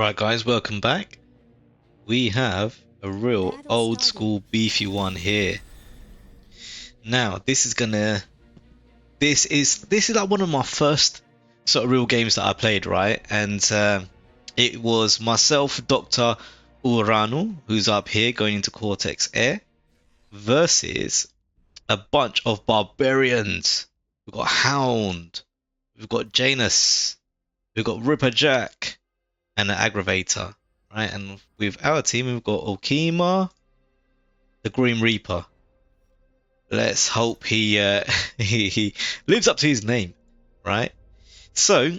Right guys, welcome back. We have a real old school beefy one here. Now, this is like one of my first sort of real games that I played, right? And it was myself, Dr Uranu, who's up here going into Cortex Air, versus a bunch of barbarians. We've got Hound, we've got Janus, we've got Ripper Jack, and an Aggravator. Right, and with our team, we've got Okima, the Grim Reaper. Let's hope he he lives up to his name, right? So,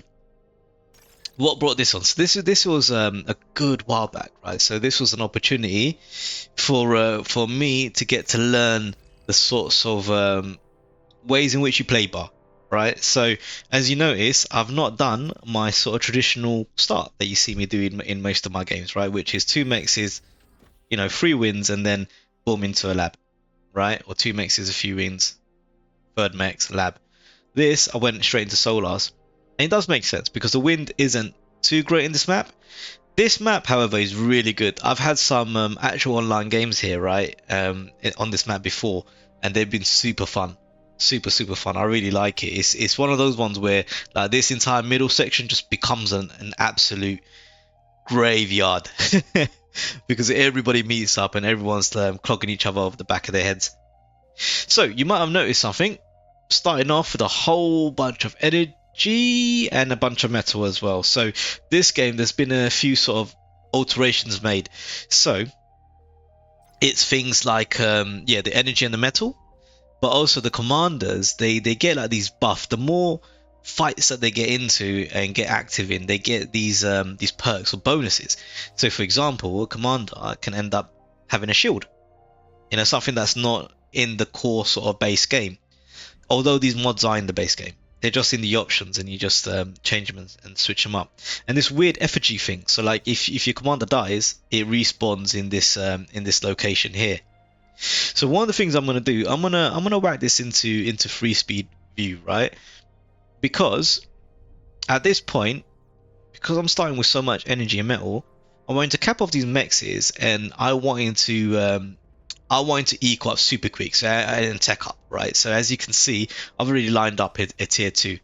what brought this on? So this was a good while back, right? So this was an opportunity for me to get to learn the sorts of ways in which you play bar, right? So as you notice, I've not done my sort of traditional start that you see me do in most of my games, right? Which is two mexes, 3 wins, and then boom into a lab, right? Or two mexes, a few wins, third mex, lab. This, I went straight into solars. And it does make sense because the wind isn't too great in this map. This map, however, is really good. I've had some actual online games here, right, on this map before, and they've been super fun. Super fun. I really like it. It's one of those ones where like this entire middle section just becomes an absolute graveyard because everybody meets up and everyone's clogging each other over the back of their heads. So you might have noticed something. Starting off with a whole bunch of energy and a bunch of metal as well. So this game, there's been a few sort of alterations made. So it's things like the energy and the metal, but also the commanders, they get like these buff. The more fights that they get into and get active in, they get these perks or bonuses. So for example, a commander can end up having a shield, something that's not in the core sort of base game. Although these mods are in the base game, they're just in the options, and you just change them and switch them up. And this weird effigy thing, so like if your commander dies, it respawns in this location here. So one of the things I'm gonna do, I'm gonna whack this into free speed view, right? Because at this point, because I'm starting with so much energy and metal, I'm going to cap off these mexes, and I wanted to equal up super quick, so I didn't tech up, right? So as you can see, I've already lined up a tier 2,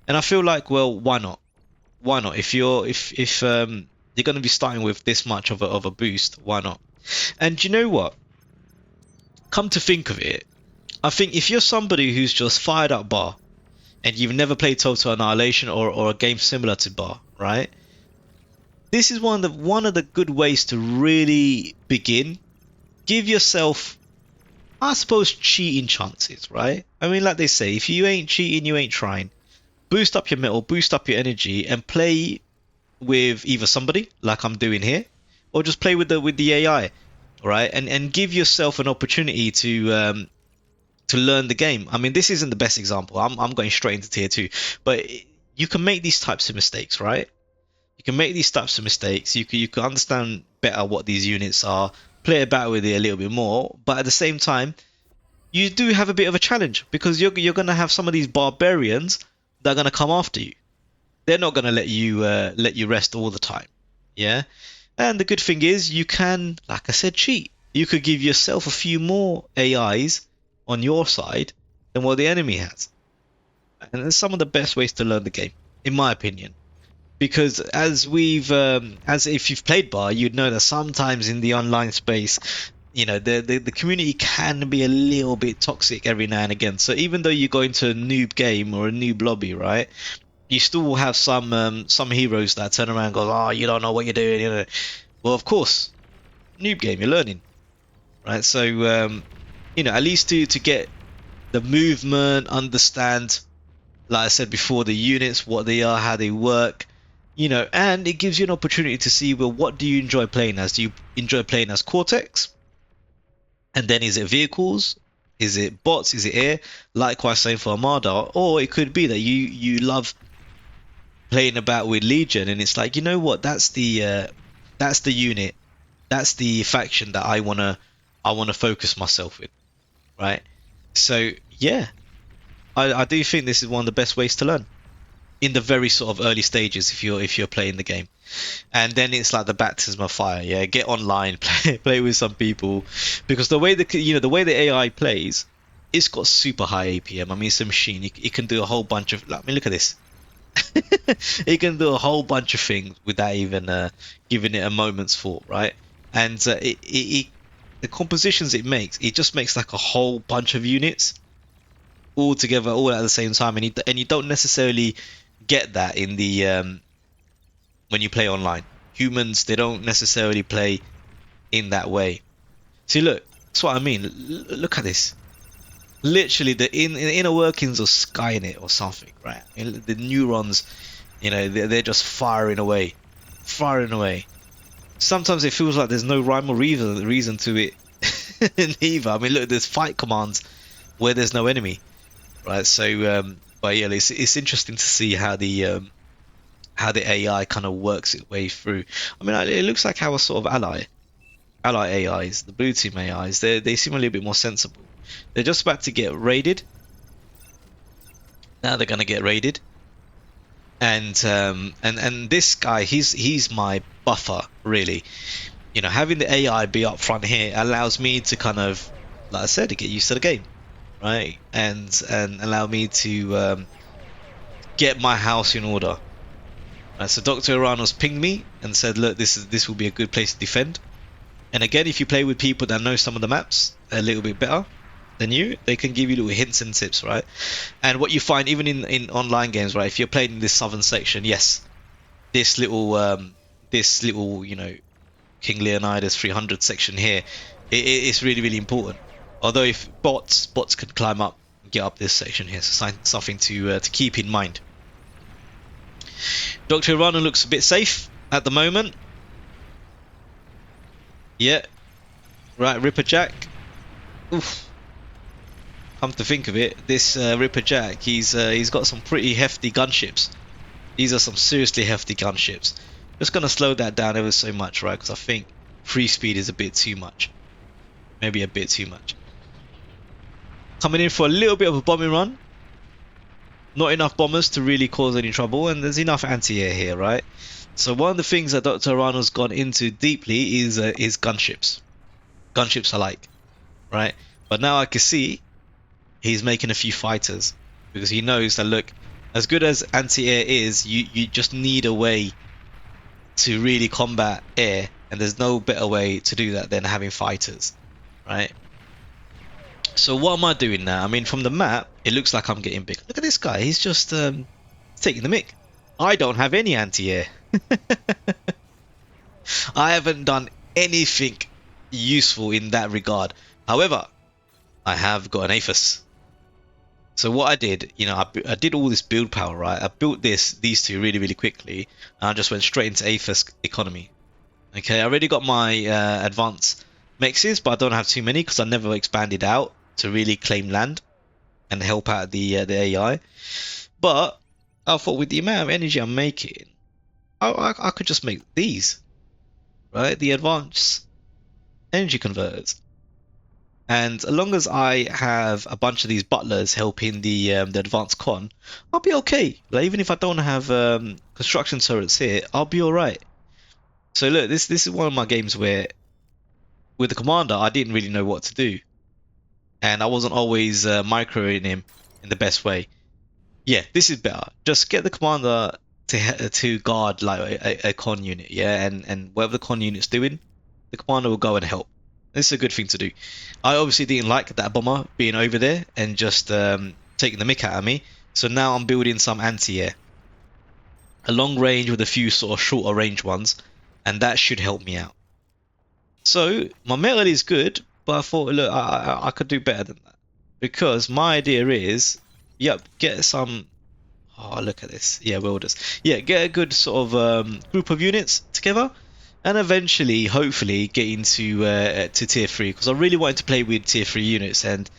and I feel like, well, why not? Why not? If you're going to be starting with this much of a boost, why not? And you know what? Come to think of it, I think if you're somebody who's just fired up bar, and you've never played Total Annihilation or a game similar to bar, right? This is one of the good ways to really begin. Give yourself, I suppose, cheating chances, right? I mean, like they say, if you ain't cheating, you ain't trying. Boost up your metal, boost up your energy, and play with either somebody, like I'm doing here, or just play with the AI, right? And give yourself an opportunity to learn the game. I mean, this isn't the best example. I'm going straight into tier 2, but you can make these types of mistakes, right? You can make these types of mistakes. You can understand better what these units are, play about with it a little bit more, but at the same time, you do have a bit of a challenge because you're going to have some of these barbarians that are going to come after you. They're not going to let you rest all the time, yeah. And the good thing is, you can, like I said, cheat. You could give yourself a few more AIs on your side than what the enemy has, and it's some of the best ways to learn the game, in my opinion. Because as if you've played bar, you'd know that sometimes in the online space, the community can be a little bit toxic every now and again. So even though you go into a noob game or a noob lobby, right, you still will have some heroes that turn around and go, oh, you don't know what you're doing, Well, of course, noob game, you're learning, right? So at least to get the movement, understand, like I said before, the units, what they are, how they work, and it gives you an opportunity to see, well, what do you enjoy playing as? Do you enjoy playing as Cortex? And then is it vehicles? Is it bots? Is it air? Likewise, same for Armada. Or it could be that you love playing about with Legion, and it's like, you know what? That's the unit, that's the faction that I wanna focus myself with, right? So yeah, I do think this is one of the best ways to learn. in the very sort of early stages if you're playing the game. And then it's like the baptism of fire. Yeah, get online, play with some people, because the way the way the AI plays, it's got super high APM. I mean, it's a machine. It can do a whole bunch of. I mean, look at this. It can do a whole bunch of things without even giving it a moment's thought, right? And the compositions it just makes like a whole bunch of units all together, all at the same time, and you don't necessarily get that in the when you play online. Humans, they don't necessarily play in that way. See, look, that's what I mean. Look at this. Literally, the inner workings of Skynet or something, right? The neurons, they're just firing away, firing away. Sometimes it feels like there's no rhyme or reason to it either. I mean, look, there's fight commands where there's no enemy, right? So, but yeah, it's interesting to see how the AI kind of works its way through. I mean, it looks like our sort of ally AIs, the blue team AIs. They seem a little bit more sensible. They're just about to get raided. Now they're gonna get raided, and this guy, he's my buffer really. Having the AI be up front here allows me to kind of, like I said, to get used to the game, right? And allow me to get my house in order. So Dr. Uranu's pinged me and said, look, this will be a good place to defend. And again, if you play with people that know some of the maps a little bit better than you, they can give you little hints and tips, right? And what you find even in online games, right? If you're playing in this southern section, yes, this little King Leonidas 300 section here, it's really, really important. Although if bots can climb up and get up this section here, so something to keep in mind. Dr. Uranu looks a bit safe at the moment. Yeah. Right, Ripper Jack. Oof. Come to think of it, this Ripper Jack, he's got some pretty hefty gunships. These are some seriously hefty gunships. Just gonna slow that down ever so much, right? Because I think free speed is a bit too much. Maybe a bit too much. Coming in for a little bit of a bombing run. Not enough bombers to really cause any trouble, and there's enough anti-air here, right? So one of the things that Dr. Uranu's gone into deeply is gunships. Gunships I like, right? But now I can see he's making a few fighters, because he knows that, look, as good as anti-air is, you just need a way to really combat air, and there's no better way to do that than having fighters, right? So what am I doing now? I mean, from the map, it looks like I'm getting big. Look at this guy. He's just taking the mick. I don't have any anti-air. I haven't done anything useful in that regard. However, I have got an APHIS. So what I did, I did all this build power, right? I built these two really, really quickly, and I just went straight into APHIS economy. Okay, I already got my advanced mexes, but I don't have too many because I never expanded out to really claim land and help out the AI. But I thought with the amount of energy I'm making, I could just make these, right? The advanced energy converters. And as long as I have a bunch of these butlers helping the advanced con, I'll be okay. Like, even if I don't have construction turrets here, I'll be alright. So look, this is one of my games where with the commander I didn't really know what to do, and I wasn't always microing him in the best way. Yeah, this is better. Just get the commander to guard like a con unit, yeah, and whatever the con unit's doing, the commander will go and help. This is a good thing to do. I obviously didn't like that bomber being over there and just taking the mick out of me, so now I'm building some anti-air, a long range with a few sort of shorter range ones, and that should help me out. So my metal is good, but I thought, look, I could do better than that, because my idea is, yep, get some. Oh, look at this. Yeah, welders. Yeah, get a good sort of group of units together, and eventually, hopefully, get into to tier 3, because I really wanted to play with tier 3 units and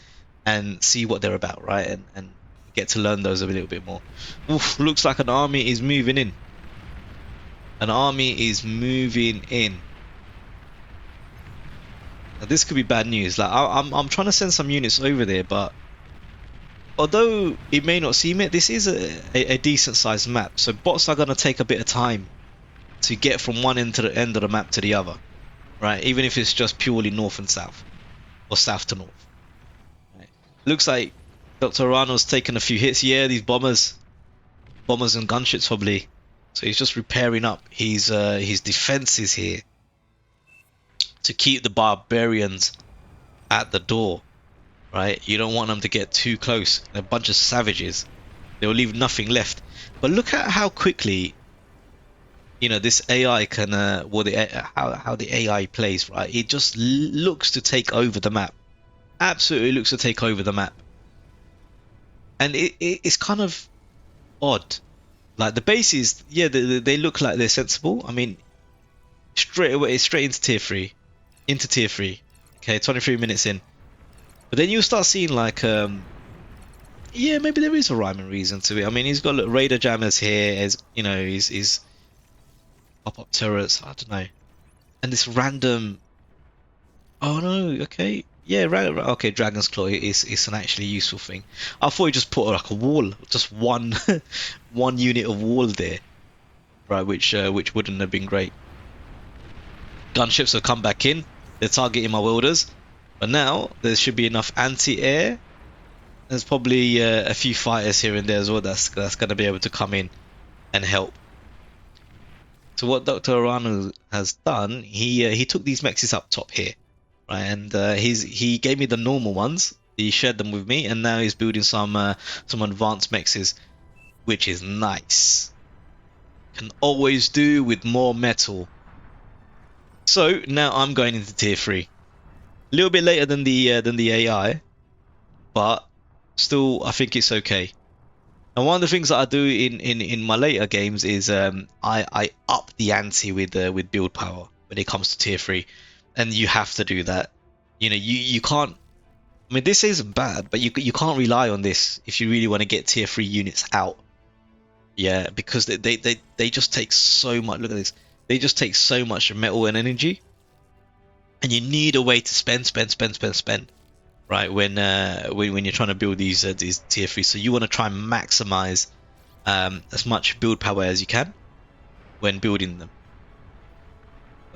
see what they're about, right? And get to learn those a little bit more. Oof, looks like an army is moving in. An army is moving in. Now, this could be bad news. Like I'm trying to send some units over there, but although it may not seem it, this is a decent sized map. So bots are going to take a bit of time to get from one end to the end of the map to the other, right? Even if it's just purely north and south, or south to north. Right? Looks like Dr. Urano's taken a few hits. Yeah, these bombers and gunships probably. So he's just repairing up his defenses here to keep the barbarians at the door, right? You don't want them to get too close. They're a bunch of savages. They will leave nothing left. But look at how quickly, this AI can, how the AI plays, right? It just looks to take over the map. Absolutely looks to take over the map. And it's kind of odd. Like the bases, yeah, they look like they're sensible. I mean, straight away, straight into tier 3. Into tier 3. Okay, 23 minutes in. But then you'll start seeing like, yeah, maybe there is a rhyme and reason to it. I mean, he's got radar jammers here, as he's pop-up turrets, I don't know. And this random, oh no, okay. Yeah, okay, Dragon's Claw is an actually useful thing. I thought he just put like a wall, just one one unit of wall there, right? Which wouldn't have been great. Gunships have come back in. They're targeting my welders, but now there should be enough anti-air. There's probably a few fighters here and there as well that's going to be able to come in and help. So what Dr. Uranu has done, he took these mexes up top here. Right, and he gave me the normal ones. He shared them with me, and now he's building some advanced mexes, which is nice. Can always do with more metal. So now I'm going into tier 3. A little bit later than the AI, but still I think it's okay. And one of the things that I do in my later games is I up the ante with build power when it comes to tier 3. And you have to do that. You can't. I mean, this isn't bad, but you can't rely on this if you really want to get tier 3 units out. Yeah, because they just take so much. Look at this. They just take so much metal and energy, and you need a way to spend. Right, when you're trying to build these tier 3, so you want to try and maximize as much build power as you can when building them.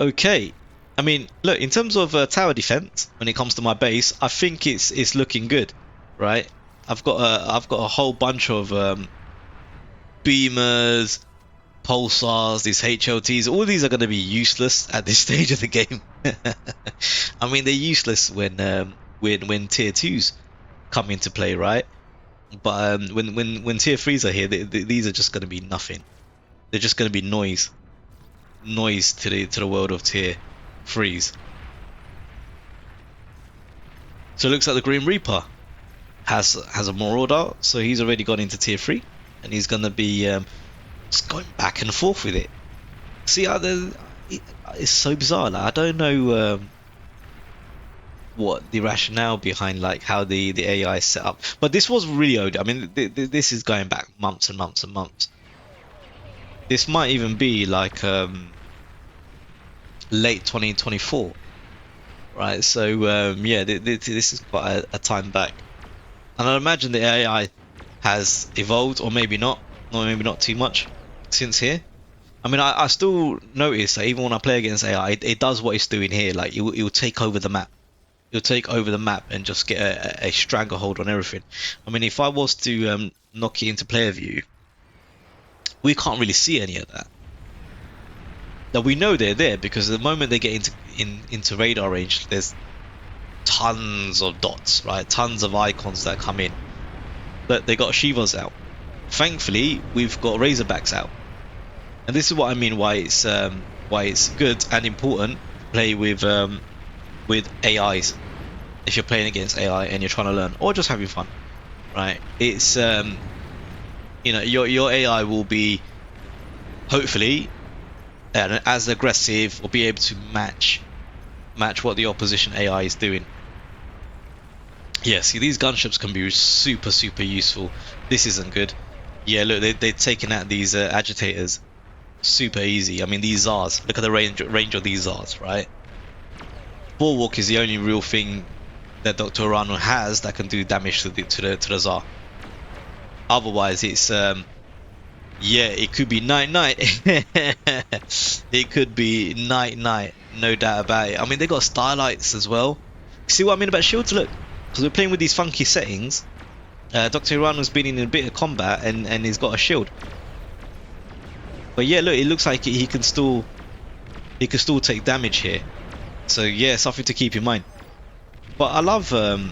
Okay. I mean, look, in terms of tower defense, when it comes to my base, I think it's looking good, right? I've got a whole bunch of beamers, pulsars, these HLTs. All these are going to be useless at this stage of the game. I mean, they're useless when tier 2s come into play, right? But when tier 3s are here, these are just going to be nothing. They're just going to be noise to the world of tier 3s. So it looks like the Grim Reaper has a Marauder, so he's already gone into tier 3, and he's gonna be just going back and forth with it. See, it's so bizarre. Like, I don't know what the rationale behind like how the AI is set up, but this was really old. I mean, this is going back months and months and months. This might even be like late 2024, right? So yeah, this is quite a time back, and I imagine the AI has evolved, or maybe not too much since here. I mean, I still notice that even when I play against AI, it does what it's doing here. Like it will take over the map. It'll take over the map and just get a stranglehold on everything. I mean, if I was to knock it into player view, we can't really see any of that. Now we know they're there because the moment they get into radar range, there's tons of dots, right? Tons of icons that come in. But they got Shivas out. Thankfully, we've got Razorbacks out, and this is what I mean why it's good and important to play with AIs. If you're playing against AI and you're trying to learn or just having fun, right? It's your AI will be hopefully as aggressive, or be able to match what the opposition AI is doing. Yeah, see, these gunships can be super useful. This isn't good. Yeah, look, they've taken out these agitators super easy. I mean, these Zars, look at the range of these Zars, right? Bulwark is the only real thing that Dr. Uranu has that can do damage to the Zar. Otherwise, it's yeah, it could be night night. It could be night night, no doubt about it. I mean, they got starlights as well. See what I mean about shields? Look, because we're playing with these funky settings. Dr. Uranu's been in a bit of combat and he's got a shield. But yeah, look, it looks like he can still take damage here. So yeah, something to keep in mind. But I love the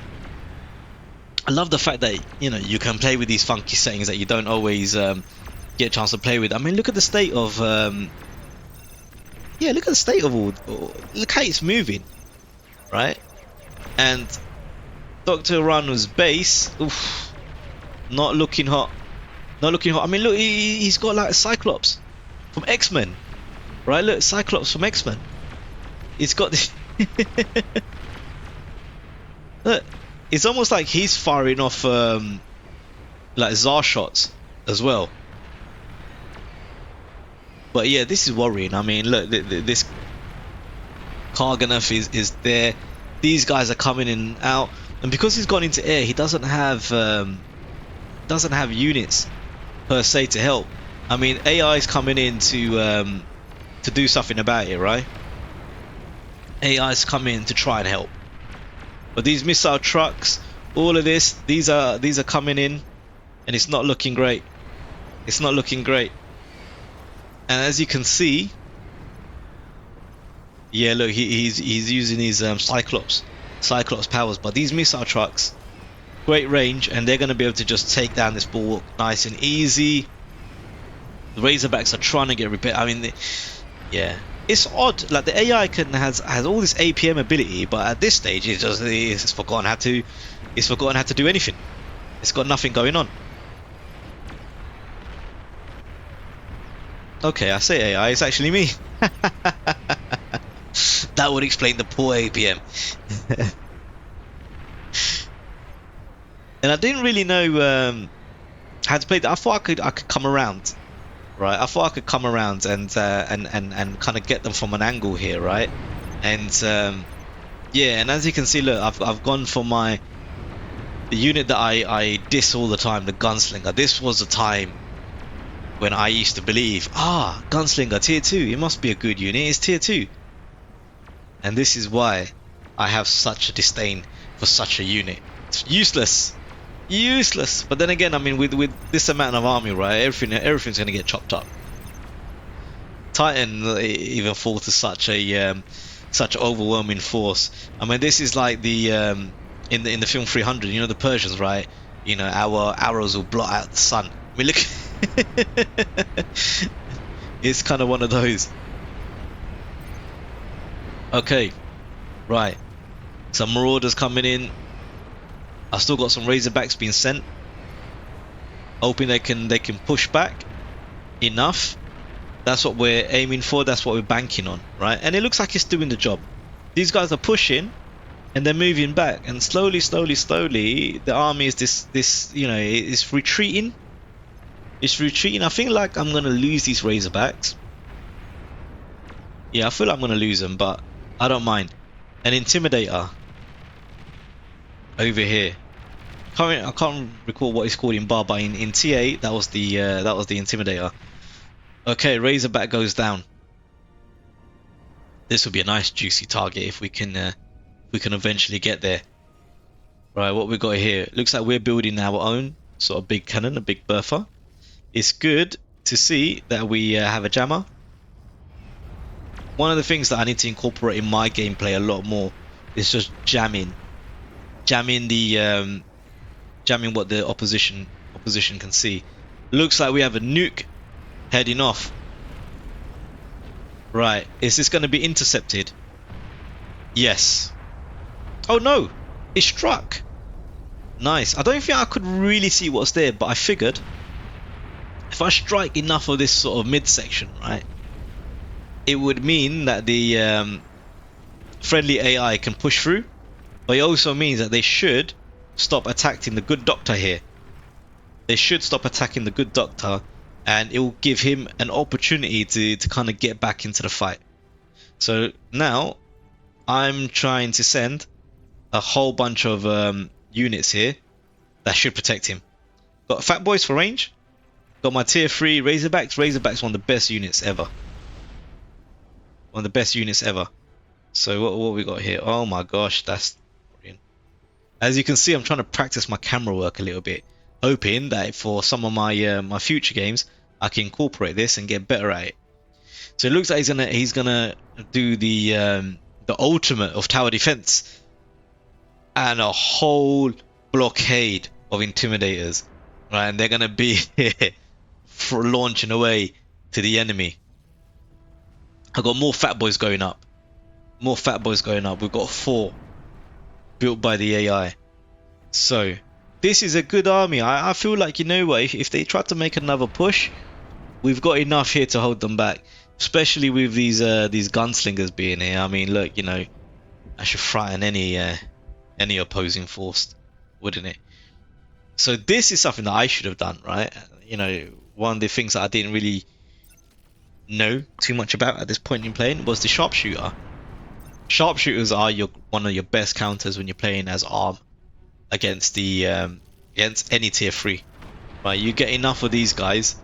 fact that you can play with these funky settings that you don't always get a chance to play with. I mean, look at the state of yeah, look at the state of all. Look how it's moving, right? And Dr. Uranu's base, oof, not looking hot. Not looking hot. I mean, look, he's got like a Cyclops from X-Men, right? Look, Cyclops from X-Men. It's got this. Look, it's almost like he's firing off like Tsar shots as well. But yeah, this is worrying. I mean, look, this Karganov is there. These guys are coming in and out, and because he's gone into air, he doesn't have units per se to help. I mean, AI is coming in to do something about it, right? AI is coming in to try and help. But these missile trucks, all of this, these are coming in, and it's not looking great. It's not looking great. And as you can see, yeah, look, he's using his Cyclops powers. But these missile trucks, great range, and they're going to be able to just take down this bulwark nice and easy. The Razorbacks are trying to get repaired. I mean, yeah, it's odd. Like the AI has all this APM ability, but at this stage, it's forgotten how to do anything. It's got nothing going on. Okay, I say AI, it's actually me. That would explain the poor APM. And I didn't really know how to play that. I thought I could come around, right? I thought I could come around and kind of get them from an angle here, right? And yeah, and as you can see, look, I've gone for the unit that I diss all the time, the Gunslinger. This was a time when I used to believe, Gunslinger tier 2, it must be a good unit. It's tier 2. And this is why I have such a disdain for such a unit. It's useless. Useless. But then again, I mean, with this amount of army, right, everything's going to get chopped up. Titan even fall to such overwhelming force. I mean, this is like the in the film 300, the Persians, right? Our arrows will blot out the sun. I mean, look. It's kind of one of those. Okay, right. Some marauders coming in. I still got some Razorbacks being sent. Hoping they can push back enough. That's what we're aiming for. That's what we're banking on, right? And it looks like it's doing the job. These guys are pushing, and they're moving back. And slowly, the army is it's retreating. It's retreating. I feel like I'm gonna lose these Razorbacks. Yeah, I feel like I'm gonna lose them, but I don't mind. An Intimidator over here. I can't recall what it's called in Bar, but in TA that was the Intimidator. Okay, Razorback goes down. This will be a nice juicy target if we can eventually get there. Right, what we got here? Looks like we're building our own sort of big cannon, a big Bertha. It's good to see that we have a jammer. One of the things that I need to incorporate in my gameplay a lot more is just jamming what the opposition can see. Looks like we have a nuke heading off. Right, is this going to be intercepted? Yes. Oh no, it struck. Nice. I don't think I could really see what's there, but I figured if I strike enough of this sort of midsection, right, it would mean that the friendly AI can push through, but it also means that they should stop attacking the good doctor here. They should stop attacking the good doctor, and it will give him an opportunity to kind of get back into the fight. So now I'm trying to send a whole bunch of units here that should protect him. Got Fat Boys for range. Got my tier 3 Razorbacks. Razorbacks one of the best units ever. One of the best units ever. So what we got here? Oh my gosh, that's brilliant. As you can see, I'm trying to practice my camera work a little bit, hoping that for some of my my future games, I can incorporate this and get better at it. So it looks like he's gonna do the ultimate of tower defense and a whole blockade of intimidators, right? And they're gonna be for launching away to the enemy. I got more Fat Boys going up. More Fat Boys going up. We've got 4 built by the AI. So this is a good army. I feel like, you know what, if they try to make another push, we've got enough here to hold them back. Especially with these gunslingers being here. I mean, look, you know, I should frighten any opposing force, wouldn't it? So this is something that I should have done, right? You know, one of the things that I didn't really know too much about at this point in playing was the sharpshooter. Sharpshooters are one of your best counters when you're playing as ARM against against any tier 3. Right, you get enough of these guys,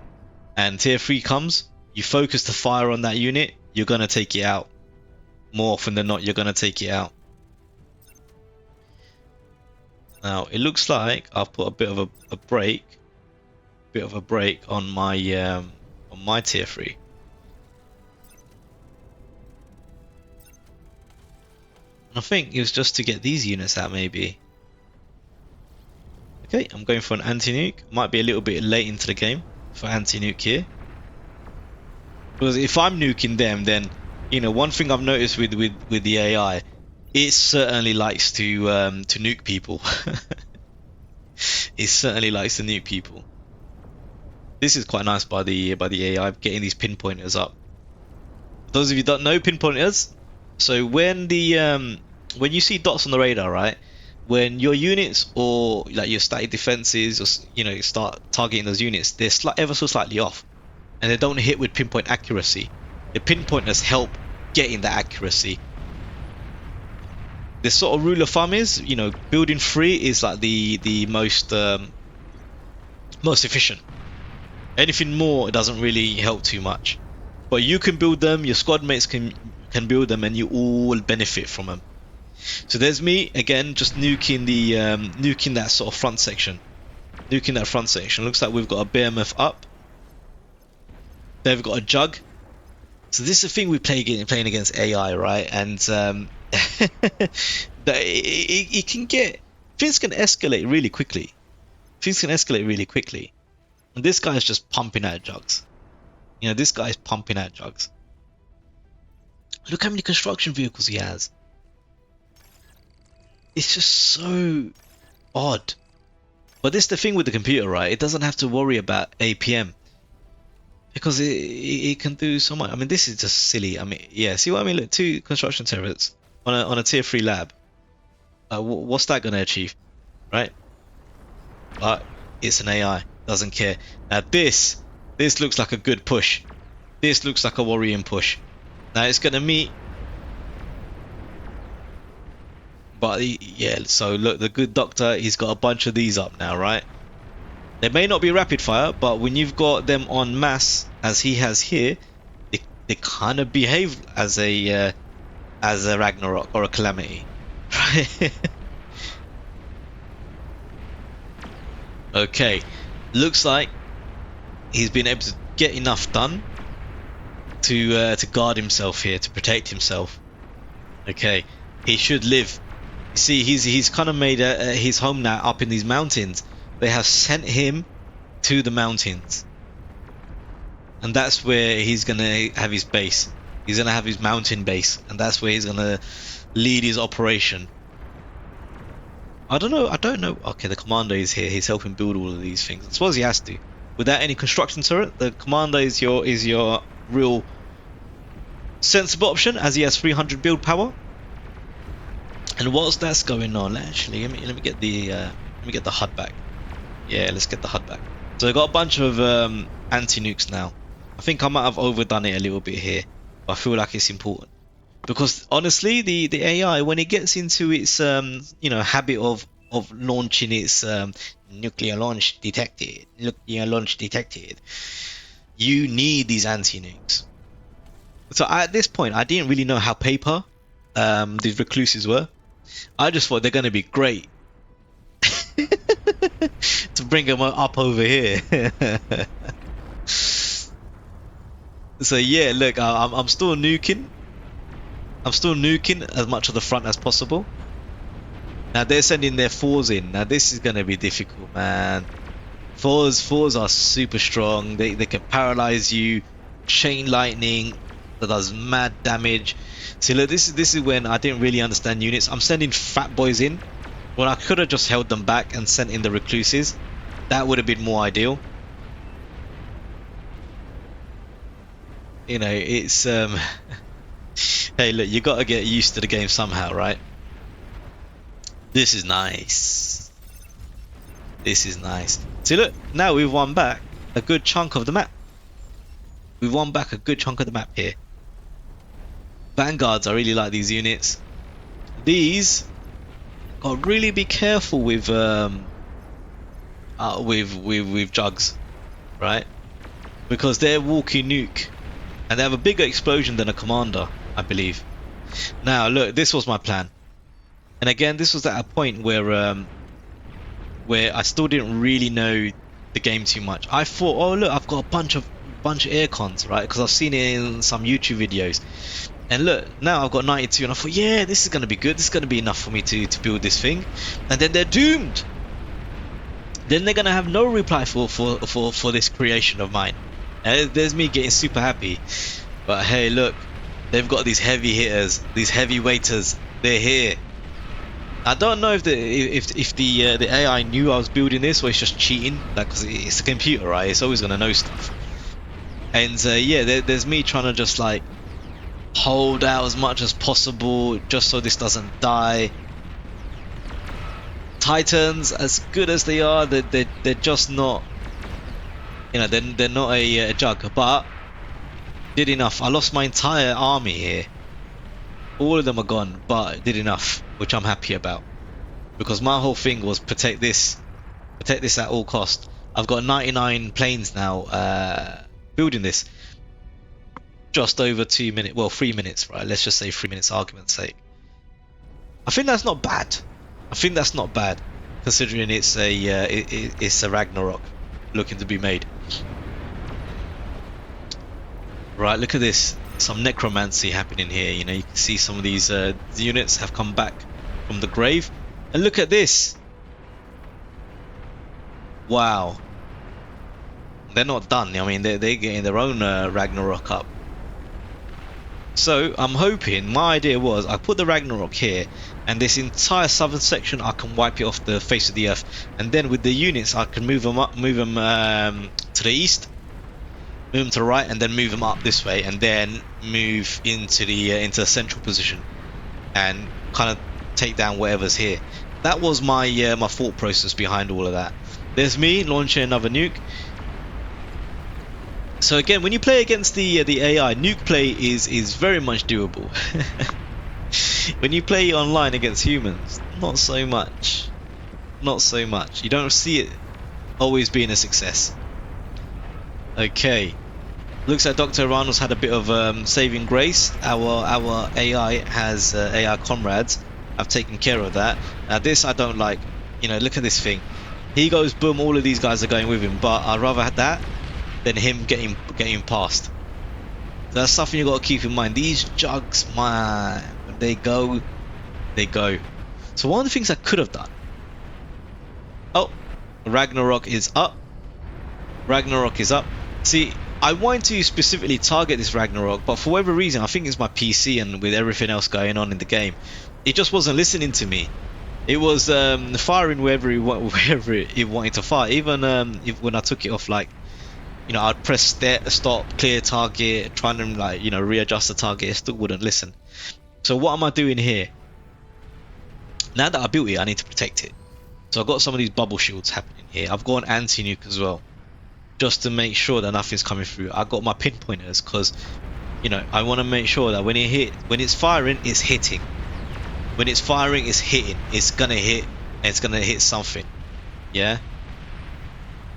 and tier 3 comes. You focus the fire on that unit, you're going to take it out. More often than not, you're going to take it out. Now, it looks like I've put a bit of a break on my tier 3. I think it was just to get these units out, maybe. Okay, I'm going for an anti-nuke. Might be a little bit late into the game for anti-nuke here. Because if I'm nuking them, then, you know, one thing I've noticed with the AI, it certainly likes to nuke people. It certainly likes to nuke people. This is quite nice by the AI, getting these pinpointers up. For those of you who don't know pinpointers, so when you see dots on the radar, right? When your units or like your static defenses, or you know, start targeting those units, they're ever so slightly off, and they don't hit with pinpoint accuracy. The pinpointers help getting that accuracy. The sort of rule of thumb is, you know, building 3 is like the most efficient. Anything more, it doesn't really help too much. But you can build them, your squad mates can build them, and you all benefit from them. So there's me again, just nuking nuking that sort of front section. Nuking that front section. Looks like we've got a behemoth up. They've got a jug. So this is the thing we playing against AI, right? And it can get, things can escalate really quickly. Things can escalate really quickly. And this guy is just pumping out jugs. You know, this guy is pumping out jugs. Look how many construction vehicles he has. It's just so odd. But this is the thing with the computer, right? It doesn't have to worry about APM. Because it can do so much. I mean, this is just silly. I mean, yeah, see what I mean? Look, 2 construction turrets on a tier 3 lab. What's that going to achieve? Right? But it's an AI. Doesn't care. Now this looks like a good push. This looks like a worrying push. Now it's going to meet. But yeah, so look, the good doctor, he's got a bunch of these up now, right? They may not be rapid fire, but when you've got them en masse, as he has here, they kind of behave as a Ragnarok or a Calamity, right? Okay, looks like he's been able to get enough done to guard himself here, to protect himself. Okay, he should live. You see, he's kind of made his home now up in these mountains. They have sent him to the mountains, and that's where he's gonna have his base. He's gonna have his mountain base, and that's where he's gonna lead his operation. I don't know. Okay, the commander is here. He's helping build all of these things. I suppose he has to. Without any construction turret, the commander is your real sensible option, as he has 300 build power. And whilst that's going on, actually, let me get the HUD back. Yeah, let's get the HUD back. So I got a bunch of anti-nukes now. I think I might have overdone it a little bit here, but I feel like it's important because honestly, the AI, when it gets into its habit of of launching its nuclear launch detected. Nuclear launch detected. You need these anti-nukes. So at this point, I didn't really know how paper these recluses were. I just thought they're going to be great to bring them up over here. So yeah, look, I'm still nuking. I'm still nuking as much of the front as possible. Now they're sending their fours in. Now this is going to be difficult, man. Fours are super strong. They can paralyze you. Chain lightning that does mad damage. See, look, this is when I didn't really understand units. I'm sending fat boys in when I could have just held them back and sent in the recluses. That would have been more ideal. You know, it's hey, look, you got to get used to the game somehow, right? This is nice. This is nice. See, look, now we've won back a good chunk of the map. We've won back a good chunk of the map here. Vanguards, I really like these units. These, got to really be careful with jugs, right? Because they're walking nuke, and they have a bigger explosion than a commander, I believe. Now, look, this was my plan, and again, this was at a point where I still didn't really know the game too much. I thought, oh look, I've got a bunch of air cons, right? Because I've seen it in some YouTube videos. And look, now I've got 92, and I thought, yeah, this is going to be good. This is going to be enough for me to build this thing. And then they're doomed. Then they're going to have no reply for this creation of mine. And there's me getting super happy. But hey, look, they've got these heavy hitters, these heavy weighters. They're here. I don't know if the AI knew I was building this, or it's just cheating. Like, cause it's a computer, right? It's always going to know stuff. And yeah, there's me trying to just like hold out as much as possible just so this doesn't die. Titans, as good as they are, they're just not, you know, they're not a jug, but did enough. I lost my entire army here. All of them are gone, but did enough, which I'm happy about, because my whole thing was protect this at all cost. I've got 99 planes now building this. Just over 2 minutes, well 3 minutes, right? Let's just say 3 minutes, argument's sake. I think that's not bad. I think that's not bad, considering it's a Ragnarok looking to be made. Right, look at this. Some necromancy happening here. You know, you can see some of these units have come back from the grave, and look at this. Wow, they're not done. I mean, they're getting their own Ragnarok up. So I'm hoping, my idea was I put the Ragnarok here, and this entire southern section I can wipe it off the face of the earth, and then with the units I can move them up, move them to the east, move them to the right, and then move them up this way, and then move into the central position and kind of take down whatever's here. That was my my thought process behind all of that. There's me launching another nuke. So again, when you play against the AI, nuke play is very much doable. When you play online against humans, not so much. Not so much. You don't see it always being a success. Okay. Looks like Dr. Uranu's had a bit of saving grace. Our AI has AI comrades. I've taken care of that. Now this I don't like. You know, look at this thing. He goes boom, all of these guys are going with him, but I'd rather have that than him getting past. So that's something you got to keep in mind. These jugs, man, when they go, they go. So one of the things I could have done. Oh, Ragnarok is up. Ragnarok is up. See, I wanted to specifically target this Ragnarok, but for whatever reason, I think it's my PC and with everything else going on in the game, it just wasn't listening to me. It was firing wherever it wanted to fire. Even when I took it off, like, you know, I'd press stop, clear target, trying to, like, you know, readjust the target, it still wouldn't listen. So what am I doing here? Now that I built it, I need to protect it. So I've got some of these bubble shields happening here. I've got an anti-nuke as well, just to make sure that nothing's coming through. I've got my pinpointers because, you know, I want to make sure that when it's firing, it's hitting. When it's firing, it's hitting. It's gonna hit and it's gonna hit something. Yeah,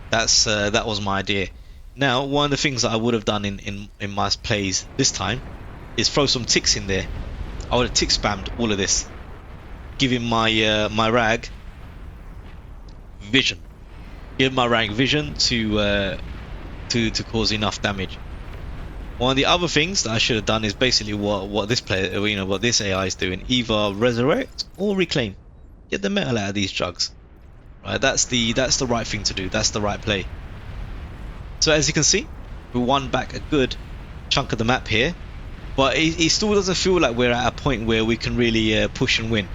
that was my idea. Now, one of the things that I would have done in my plays this time is throw some ticks in there. I would have tick spammed all of this, giving my rag vision. Give my rag vision to cause enough damage. One of the other things that I should have done is basically what this player, what this AI is doing: either resurrect or reclaim. Get the metal out of these jugs. Right, that's the right thing to do. That's the right play. So as you can see, we won back a good chunk of the map here, but it still doesn't feel like we're at a point where we can really push and win.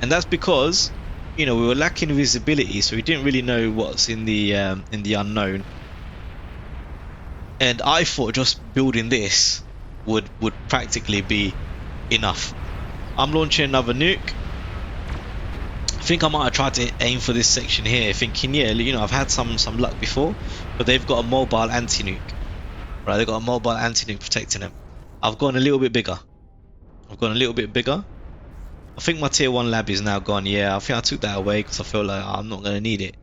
And that's because, we were lacking visibility, so we didn't really know what's in the unknown. And I thought just building this would practically be enough. I'm launching another nuke. I think I might have tried to aim for this section here, thinking, yeah, I've had some luck before, but they've got a mobile anti-nuke. Right, they've got a mobile anti-nuke protecting them. I've gone a little bit bigger. I think my tier 1 lab is now gone. Yeah, I think I took that away because I feel like I'm not going to need it.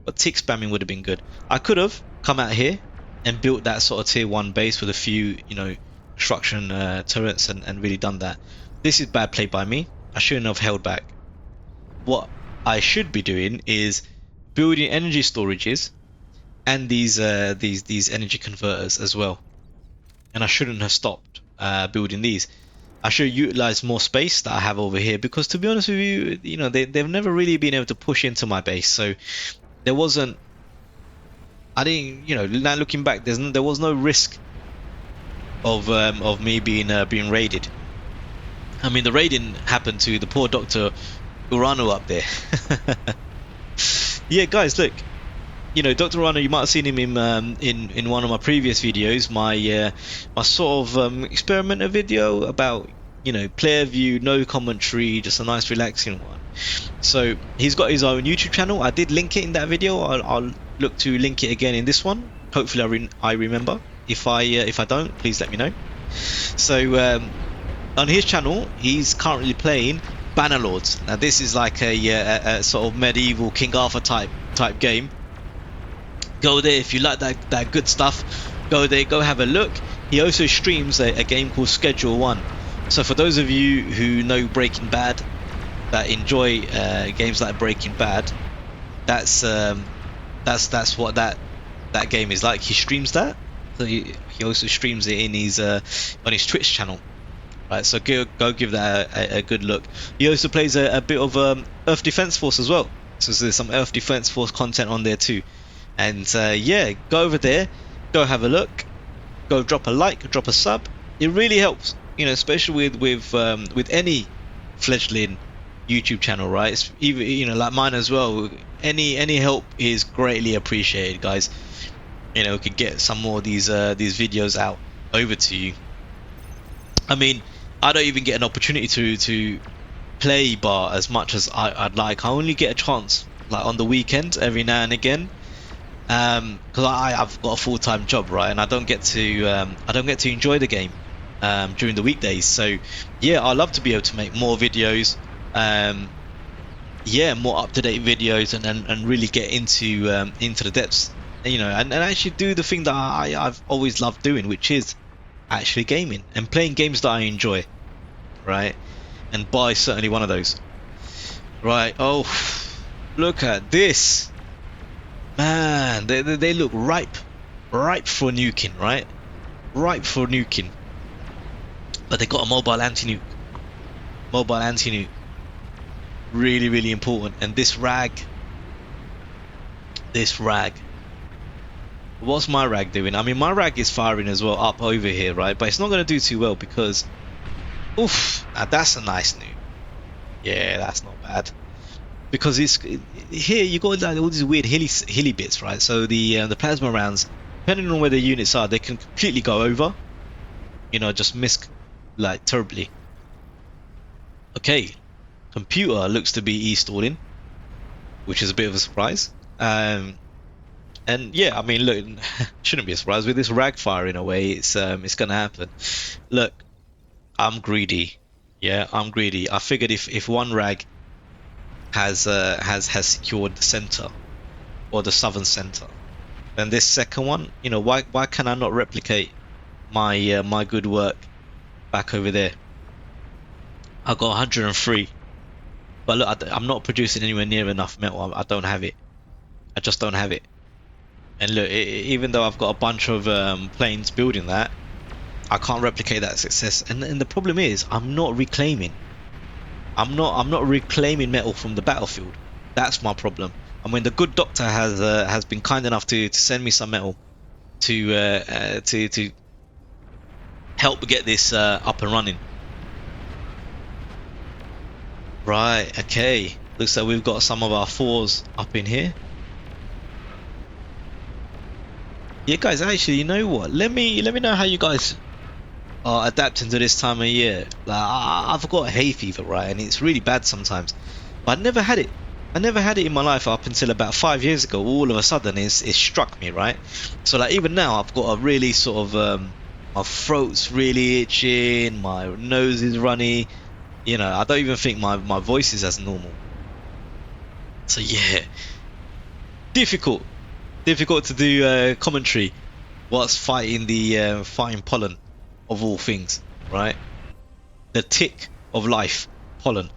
But tick spamming would have been good. I could have come out here and built that sort of tier 1 base with a few, construction turrets and really done that. This is bad play by me. I shouldn't have held back. What I should be doing is building energy storages and these energy converters as well. And I shouldn't have stopped building these. I should utilize more space that I have over here, because to be honest with you, they've never really been able to push into my base. So there wasn't. I didn't, now looking back, there was no risk of me being raided. I mean, the raiding happened to the poor Dr Uranu up there. Yeah, guys, look. Dr. Uranu, you might have seen him in one of my previous videos, my sort of experimenter video about player view, no commentary, just a nice relaxing one. So he's got his own YouTube channel. I did link it in that video. I'll look to link it again in this one. Hopefully I remember. If I don't, please let me know. So on his channel, he's currently playing Bannerlords. Now this is like a sort of medieval King Arthur type game. Go there if you like that good stuff. Go there, go have a look. He also streams a game called Schedule 1. So for those of you who know Breaking Bad, that enjoy games like Breaking Bad, that's what that game is like. He streams that. So he also streams it in his on his Twitch channel. Right, so go give that a good look. He also plays a bit of Earth Defense Force as well. So there's some Earth Defense Force content on there too. And yeah, go over there, go have a look, go drop a like, drop a sub. It really helps, especially with any fledgling YouTube channel, right? It's even like mine as well. Any help is greatly appreciated, guys. We could get some more of these videos out over to you. I mean, I don't even get an opportunity to play bar as much as I'd like. I only get a chance like on the weekend every now and again. Because I've got a full-time job, right, and I don't get to enjoy the game during the weekdays. So yeah, I love to be able to make more videos, yeah, more up-to-date videos, and really get into the depths, and actually do the thing that I've always loved doing, which is actually gaming and playing games that I enjoy, right? And bar is certainly one of those, right? Oh, look at this. Man, they look ripe for nuking, right? Ripe for nuking. But they got a mobile anti-nuke. Really, really important. And this rag. What's my rag doing? I mean, my rag is firing as well up over here, right? But it's not going to do too well because, oof, now that's a nice nuke. Yeah, that's not bad. Because it's here you got like all these weird hilly bits, right? So the plasma rounds, depending on where the units are, they can completely go over, just miss like terribly. Okay, computer looks to be e-stalling, which is a bit of a surprise. And yeah, I mean, look, shouldn't be a surprise with this rag firing away. It's gonna happen. Look, I'm greedy. Yeah, I'm greedy. I figured if one rag has secured the center, or the southern center. And this second one, you know, why can I not replicate my my good work back over there? I got 103, but look, I'm not producing anywhere near enough metal. I don't have it. I just don't have it. And look, even though I've got a bunch of planes building that, I can't replicate that success. And the problem is, I'm not reclaiming. I'm not reclaiming metal from the battlefield. That's my problem. I mean, the good doctor has been kind enough to send me some metal to help get this up and running. Right. Okay. Looks like we've got some of our 4s up in here. Yeah, guys. Actually, you know what? Let me know how you guys are adapting to this time of year. Like, I've got hay fever, right, and it's really bad sometimes. But I never had it. I never had it in my life up until about 5 years ago. All of a sudden, it struck me, right? So like even now, I've got a really sort of my throat's really itching, my nose is runny. You know, I don't even think my voice is as normal. So yeah, difficult to do commentary whilst fighting the fighting pollen of all things, right? The tick of life, pollen.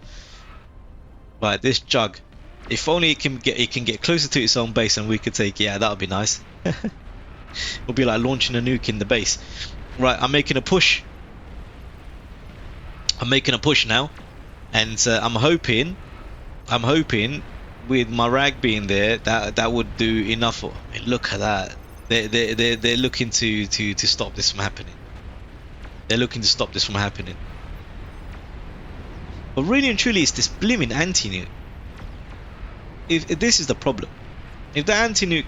Right, this jug. If only it can get closer to its own base and we could take. Yeah, that would be nice. It'll be like launching a nuke in the base. Right, I'm making a push. I'm making a push now, and I'm hoping with my rag being there that would do enough. I mean, look at that. They're looking to stop this from happening. They're looking to stop this from happening. But really and truly, it's this blimmin' anti-nuke. If this is the problem, if the anti-nuke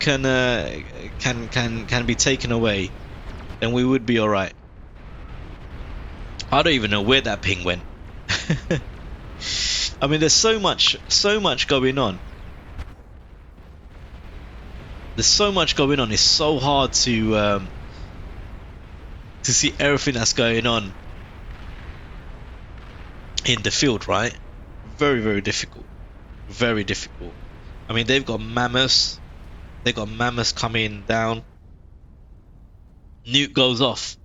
can be taken away, then we would be all right. I don't even know where that ping went. I mean, there's so much going on. There's so much going on. It's so hard to see everything that's going on in the field, right? Very, very difficult. Very difficult. I mean, they've got mammoths. They've got mammoths coming down. Nuke goes off.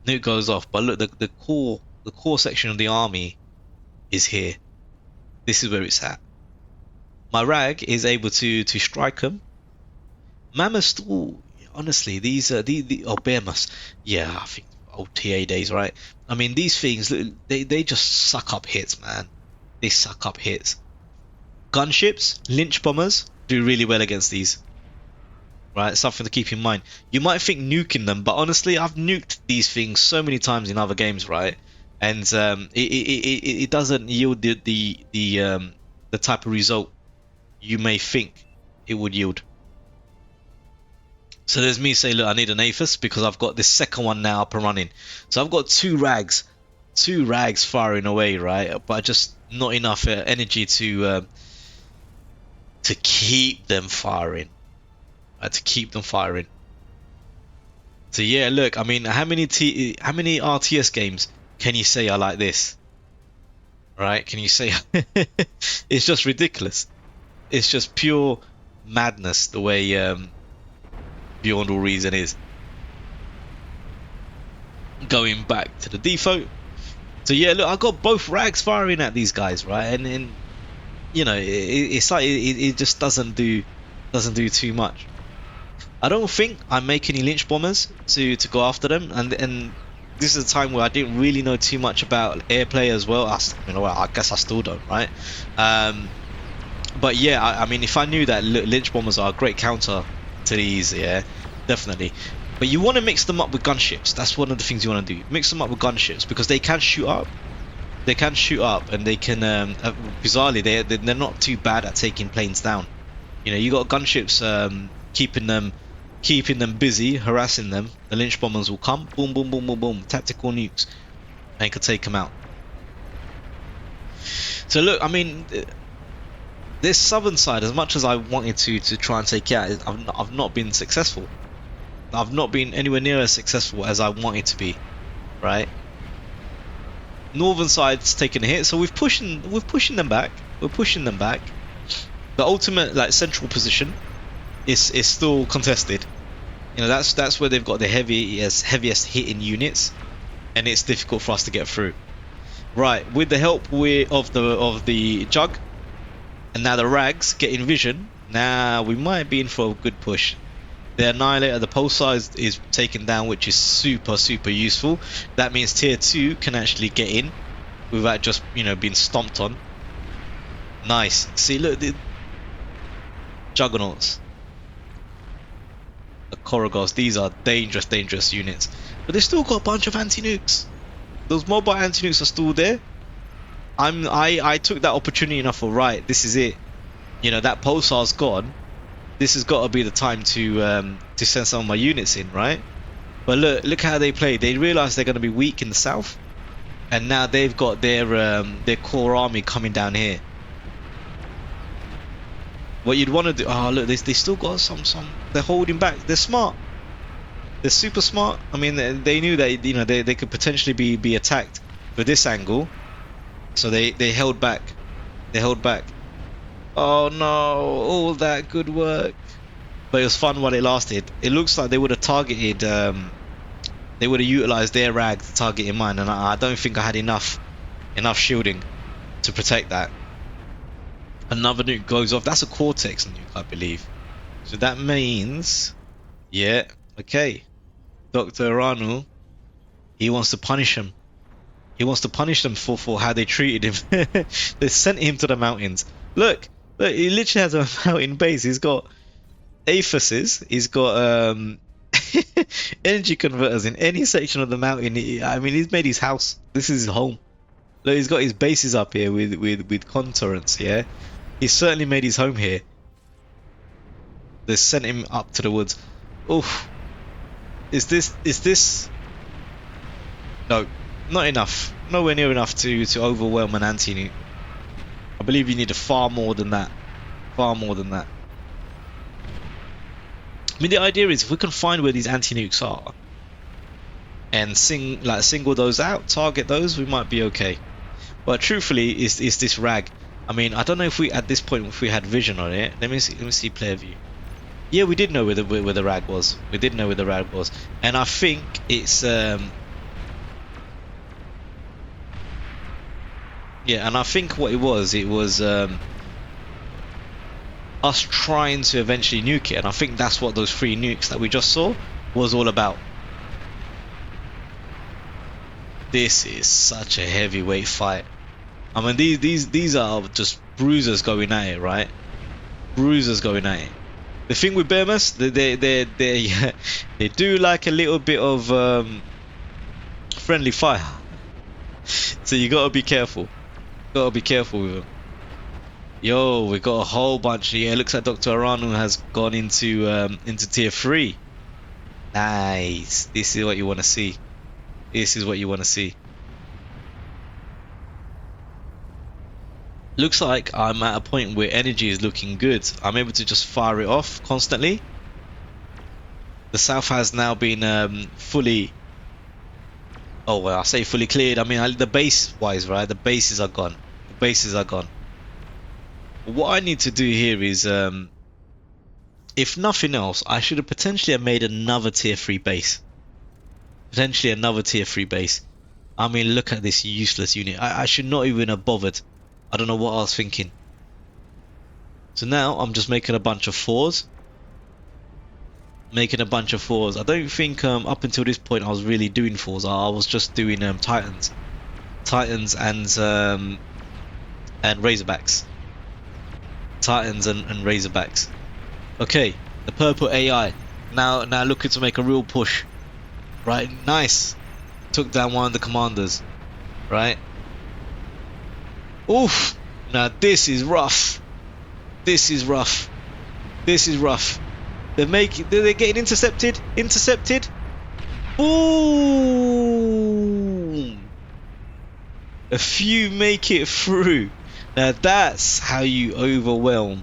Nuke goes off. But look, the core section of the army is here. This is where it's at. My rag is able to strike them. Mammoths, ooh, honestly, these bear musk. Yeah, I think old TA days, right? I mean, these things, they just suck up hits, man. They suck up hits. Gunships, lynch bombers do really well against these. Right, something to keep in mind. You might think nuking them, but honestly, I've nuked these things so many times in other games, right? And it doesn't yield the type of result you may think it would yield. So there's me saying, look, I need an APHIS because I've got this second one now up and running. So I've got two rags firing away, right? But just not enough energy to keep them firing. To keep them firing. So yeah, look, I mean, how many RTS games can you say are like this? Right? Can you say it's just ridiculous? It's just pure madness the way Beyond All Reason is. Going back to the default. So yeah, look, I got both rags firing at these guys, right? And you know, it's like it just doesn't do too much. I don't think I make any lynch bombers to go after them, and this is a time where I didn't really know too much about airplay as well. I guess I still don't, right? But yeah, I mean, if I knew that lynch bombers are a great counter to these, yeah, definitely. But you want to mix them up with gunships. That's one of the things you want to do. Mix them up with gunships because they can shoot up. They can shoot up, and they can bizarrely they're not too bad at taking planes down. You know, you got gunships keeping them busy, harassing them. The lynch bombers will come, boom, boom, boom, boom, boom, tactical nukes, and could take them out. So look, I mean, this southern side, as much as I wanted to try and take it out, I've not been successful. I've not been anywhere near as successful as I wanted to be, right? Northern side's taking a hit, so we're pushing them back. We're pushing them back. The ultimate like central position is still contested. You know, that's where they've got the heaviest hitting units, and it's difficult for us to get through. Right, with the help of the jug, and now the rags getting vision. Now we might be in for a good push. The annihilator, the pulsar is taken down, which is super useful. That means tier 2 can actually get in without just, you know, being stomped on. Nice. See, look, the juggernauts, the Korogos, these are dangerous units, but they still got a bunch of anti-nukes. Those mobile anti-nukes are still there. I took that opportunity enough for, right, this is it. You know, that pulsar's gone. This has got to be the time to send some of my units in, right? But look how they play. They realize they're going to be weak in the south, and now they've got their core army coming down here. What you'd want to do? Oh, look, they still got some. They're holding back. They're smart. They're super smart. I mean, they knew that, you know, they could potentially be attacked for this angle, so they held back. They held back. Oh no, all that good work. But it was fun while it lasted. It looks like they would have targeted, they would have utilized their rag to target in mine, and I don't think I had enough shielding to protect that. Another nuke goes off. That's a Cortex nuke, I believe. So that means, yeah, okay. Dr. Uranu, he wants to punish him. He wants to punish them for how they treated him. They sent him to the mountains. Look, he literally has a mountain base. He's got aphyses. He's got energy converters in any section of the mountain. I mean, he's made his house. This is his home. Look, he's got his bases up here with contourants. Yeah, he's certainly made his home here. They sent him up to the woods. Oof. Is this? No, not enough. Nowhere near enough to overwhelm an anti-nuke. I believe you need far more than that. Far more than that. I mean, the idea is if we can find where these anti-nukes are and single those out, target those, we might be okay. But truthfully, is this rag? I mean, I don't know if we at this point if we had vision on it. Let me see player view. Yeah, we did know where the rag was. We did know where the rag was, and I think it's yeah, and I think what it was us trying to eventually nuke it, and I think that's what those 3 nukes that we just saw was all about. This is such a heavyweight fight. I mean, these are just bruisers going at it, right? Bruisers going at it. The thing with Behemoths, they do like a little bit of friendly fire, so you gotta be careful. Gotta be careful with them. Yo, we got a whole bunch. Yeah, it looks like Dr. Uranu has gone into tier 3. Nice. This is what you want to see. This is what you want to see. Looks like I'm at a point where energy is looking good. I'm able to just fire it off constantly. The south has now been fully... Oh, well, I say fully cleared. I mean, the base-wise, right? The bases are gone. The bases are gone. What I need to do here is, if nothing else, I should have potentially made another tier 3 base. Potentially another tier 3 base. I mean, look at this useless unit. I should not even have bothered. I don't know what I was thinking. So now I'm just making a bunch of 4s. Making a bunch of 4s. I don't think up until this point I was really doing 4s. I was just doing Titans. Titans and Razorbacks. Titans and Razorbacks. Okay, the purple AI. Now looking to make a real push. Right, nice. Took down one of the commanders. Right. Oof. Now this is rough. This is rough. This is rough. They're getting intercepted. Intercepted. Boom. A few make it through. Now that's how you overwhelm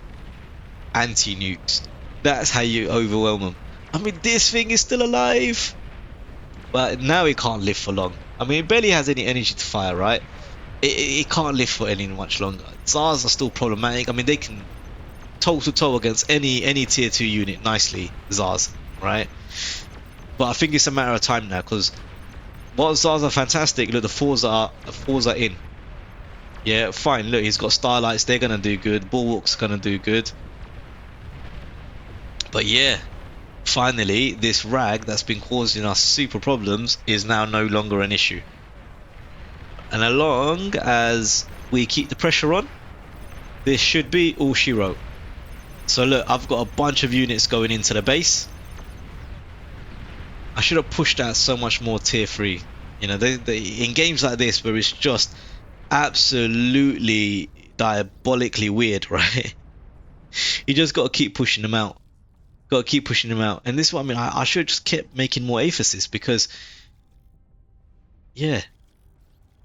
anti-nukes. That's how you overwhelm them. I mean, this thing is still alive, but now it can't live for long. I mean, it barely has any energy to fire, right? it can't live for any much longer. Zars are still problematic. I mean, they can toe to toe against any tier 2 unit nicely, Zars, right? But I think it's a matter of time now, because while Zars are fantastic, look, the fours are in. Yeah, fine. Look, he's got Starlights. They're gonna do good. Bulwark's gonna do good. But yeah, finally, this rag that's been causing us super problems is now no longer an issue. And as long as we keep the pressure on, this should be all she wrote. So look, I've got a bunch of units going into the base. I should have pushed out so much more tier 3. You know, in games like this where it's just absolutely diabolically weird, right? You just got to keep pushing them out. Got to keep pushing them out. And this is what I mean. I should have just kept making more aphasis, because, yeah.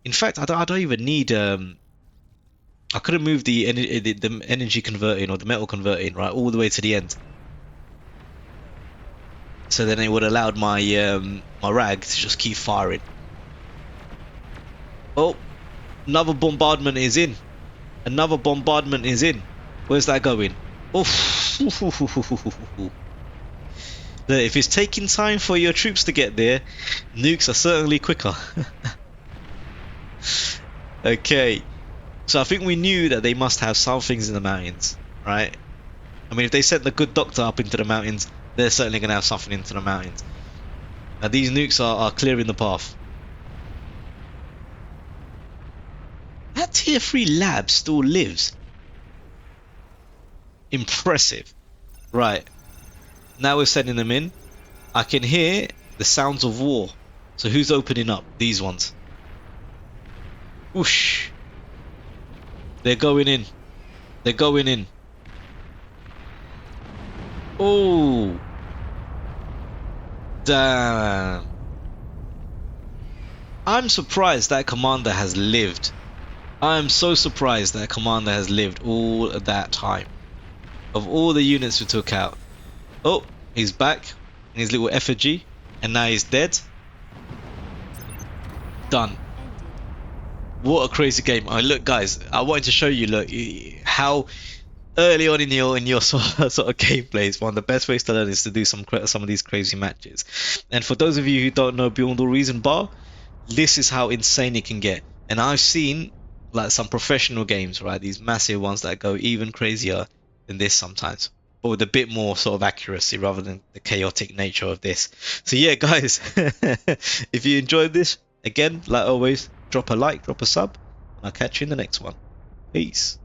In fact, I don't even need. I could have moved the energy converting, or the metal converting, right, all the way to the end. So then it would have allowed my my rag to just keep firing. Oh, another bombardment is in. Another bombardment is in. Where's that going? Oof. Look, if it's taking time for your troops to get there, nukes are certainly quicker. Okay, so I think we knew that they must have some things in the mountains, right? I mean, if they sent the good doctor up into the mountains, they're certainly going to have something into the mountains. Now these nukes are clearing the path. That tier 3 lab still lives. Impressive. Right, now we're sending them in. I can hear the sounds of war. So who's opening up? These ones. Whoosh. They're going in. They're going in. Oh. Damn. I'm surprised that commander has lived. I'm so surprised that commander has lived all that time. Of all the units we took out. Oh, he's back in his little effigy. And now he's dead. Done. What a crazy game. I look, guys, I wanted to show you, look, how early on in your sort of gameplays, one of the best ways to learn is to do some of these crazy matches. And for those of you who don't know Beyond All Reason Bar, this is how insane it can get. And I've seen like some professional games, right? These massive ones that go even crazier than this sometimes, but with a bit more sort of accuracy rather than the chaotic nature of this. So yeah, guys, if you enjoyed this, again, like always, drop a like, drop a sub, and I'll catch you in the next one. Peace.